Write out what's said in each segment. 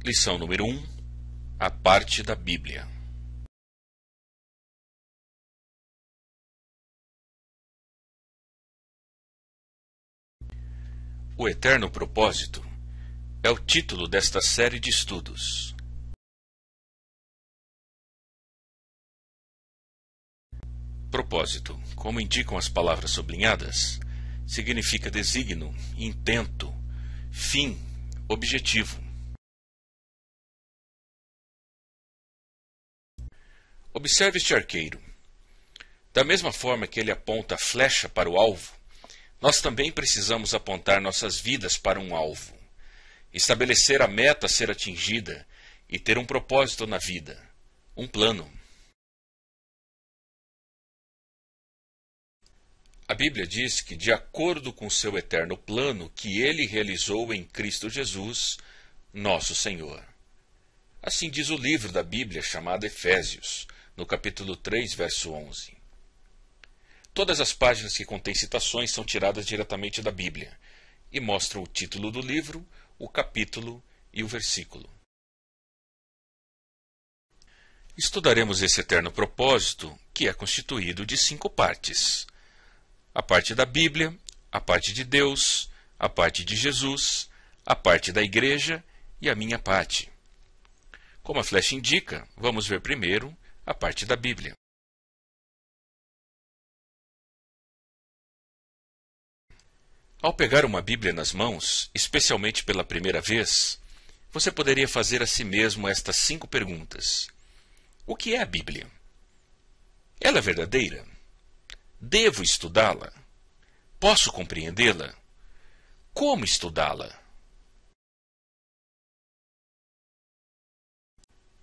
Lição número 1. A parte da Bíblia. O Eterno Propósito é o título desta série de estudos. Propósito, como indicam as palavras sublinhadas, significa desígnio, intento, fim, objetivo. Observe este arqueiro. Da mesma forma que ele aponta a flecha para o alvo, nós também precisamos apontar nossas vidas para um alvo, estabelecer a meta a ser atingida e ter um propósito na vida, um plano. A Bíblia diz que, de acordo com seu eterno plano que ele realizou em Cristo Jesus, nosso Senhor. Assim diz o livro da Bíblia chamado Efésios, no capítulo 3, verso 11. Todas as páginas que contêm citações são tiradas diretamente da Bíblia e mostram o título do livro, o capítulo e o versículo. Estudaremos esse eterno propósito, que é constituído de 5 partes. A parte da Bíblia, a parte de Deus, a parte de Jesus, a parte da igreja e a minha parte. Como a flecha indica, vamos ver primeiro a parte da Bíblia. Ao pegar uma Bíblia nas mãos, especialmente pela primeira vez, você poderia fazer a si mesmo estas 5 perguntas. O que é a Bíblia? Ela é verdadeira? Devo estudá-la? Posso compreendê-la? Como estudá-la?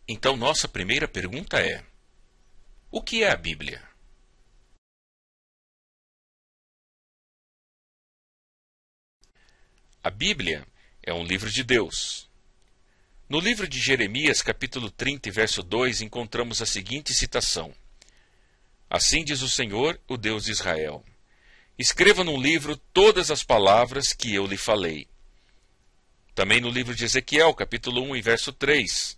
Então, nossa primeira pergunta é: o que é a Bíblia? A Bíblia é um livro de Deus. No livro de Jeremias, capítulo 30, verso 2, encontramos a seguinte citação: Assim diz o Senhor, o Deus de Israel: Escreva num livro todas as palavras que eu lhe falei. Também no livro de Ezequiel, capítulo 1, verso 3,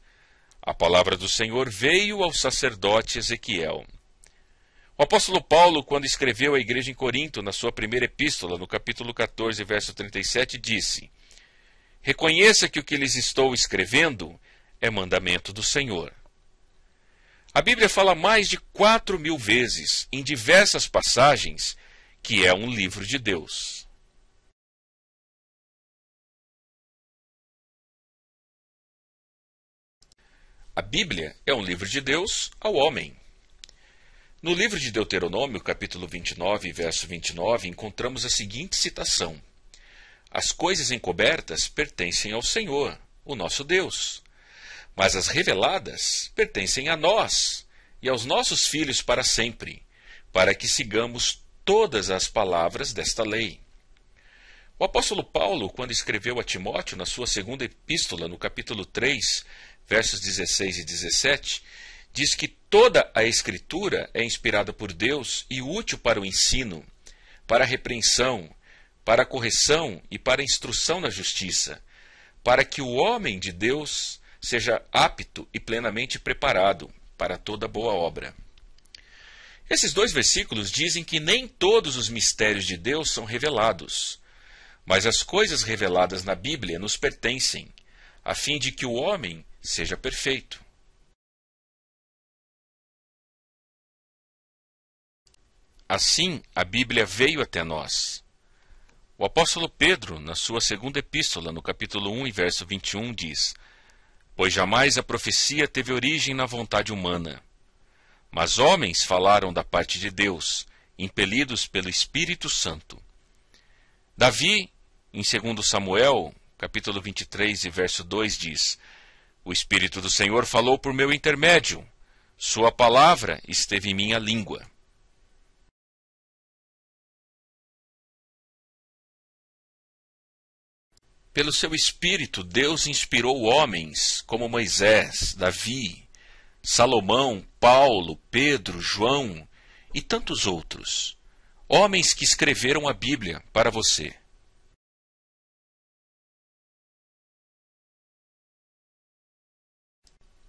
a palavra do Senhor veio ao sacerdote Ezequiel. O apóstolo Paulo, quando escreveu à igreja em Corinto, na sua primeira epístola, no capítulo 14, verso 37, disse: Reconheça que o que lhes estou escrevendo é mandamento do Senhor. A Bíblia fala mais de 4.000 vezes, em diversas passagens, que é um livro de Deus. A Bíblia é um livro de Deus ao homem. No livro de Deuteronômio, capítulo 29, verso 29, encontramos a seguinte citação: As coisas encobertas pertencem ao Senhor, o nosso Deus, mas as reveladas pertencem a nós e aos nossos filhos para sempre, para que sigamos todas as palavras desta lei. O apóstolo Paulo, quando escreveu a Timóteo na sua segunda epístola, no capítulo 3, versos 16 e 17, diz que toda a Escritura é inspirada por Deus e útil para o ensino, para a repreensão, para a correção e para a instrução na justiça, para que o homem de Deus seja apto e plenamente preparado para toda boa obra. Esses 2 versículos dizem que nem todos os mistérios de Deus são revelados, mas as coisas reveladas na Bíblia nos pertencem, a fim de que o homem seja perfeito. Assim, a Bíblia veio até nós. O apóstolo Pedro, na sua segunda epístola, no capítulo 1, verso 21, diz: Pois jamais a profecia teve origem na vontade humana, mas homens falaram da parte de Deus, impelidos pelo Espírito Santo. Davi, em 2 Samuel, capítulo 23, verso 2, diz: O Espírito do Senhor falou por meu intermédio. Sua palavra esteve em minha língua. Pelo seu Espírito, Deus inspirou homens como Moisés, Davi, Salomão, Paulo, Pedro, João e tantos outros. Homens que escreveram a Bíblia para você.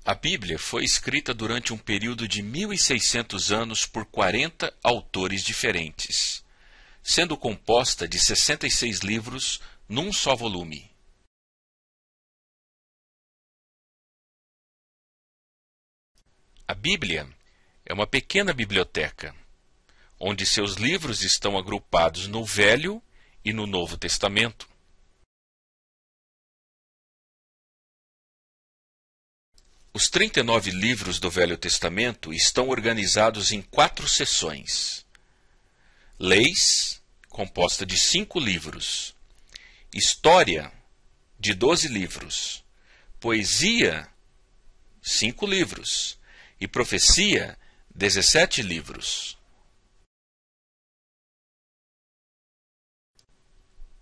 A Bíblia foi escrita durante um período de 1.600 anos por 40 autores diferentes, sendo composta de 66 livros num só volume. A Bíblia é uma pequena biblioteca, onde seus livros estão agrupados no Velho e no Novo Testamento. Os 39 livros do Velho Testamento estão organizados em 4 seções. Leis, composta de 5 livros. História, de 12 livros. Poesia, 5 livros. E profecia, 17 livros.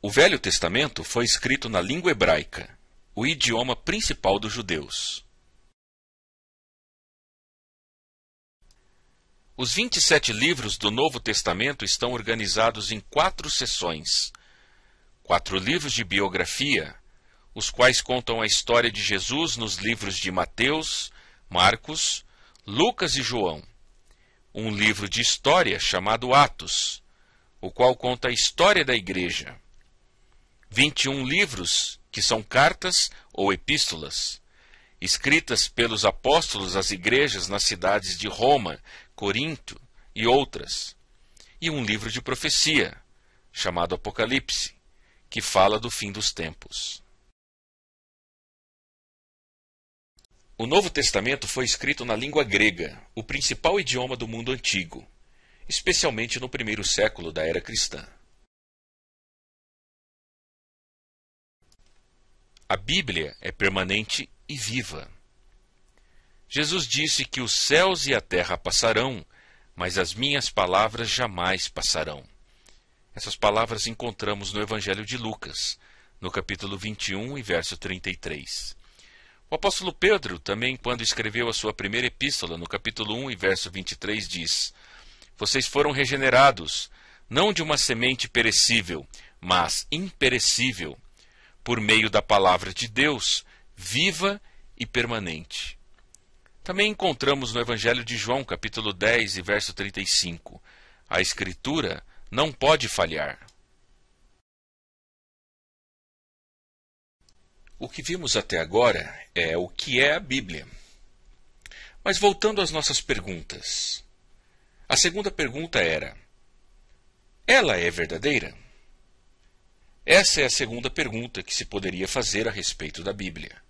O Velho Testamento foi escrito na língua hebraica, o idioma principal dos judeus. Os 27 livros do Novo Testamento estão organizados em 4 seções. 4 livros de biografia, os quais contam a história de Jesus nos livros de Mateus, Marcos, Lucas e João. Um livro de história chamado Atos, o qual conta a história da igreja. 21 livros, que são cartas ou epístolas, escritas pelos apóstolos às igrejas nas cidades de Roma, Corinto e outras. E um livro de profecia, chamado Apocalipse, que fala do fim dos tempos. O Novo Testamento foi escrito na língua grega, o principal idioma do mundo antigo, especialmente no primeiro século da era cristã. A Bíblia é permanente e viva. Jesus disse que os céus e a terra passarão, mas as minhas palavras jamais passarão. Essas palavras encontramos no Evangelho de Lucas, no capítulo 21 e verso 33. O apóstolo Pedro, também quando escreveu a sua primeira epístola, no capítulo 1 e verso 23, diz: Vocês foram regenerados, não de uma semente perecível, mas imperecível, por meio da palavra de Deus, viva e permanente. Também encontramos no Evangelho de João, capítulo 10 e verso 35, a Escritura não pode falhar. O que vimos até agora é o que é a Bíblia. Mas voltando às nossas perguntas. A segunda pergunta era: ela é verdadeira? Essa é a segunda pergunta que se poderia fazer a respeito da Bíblia.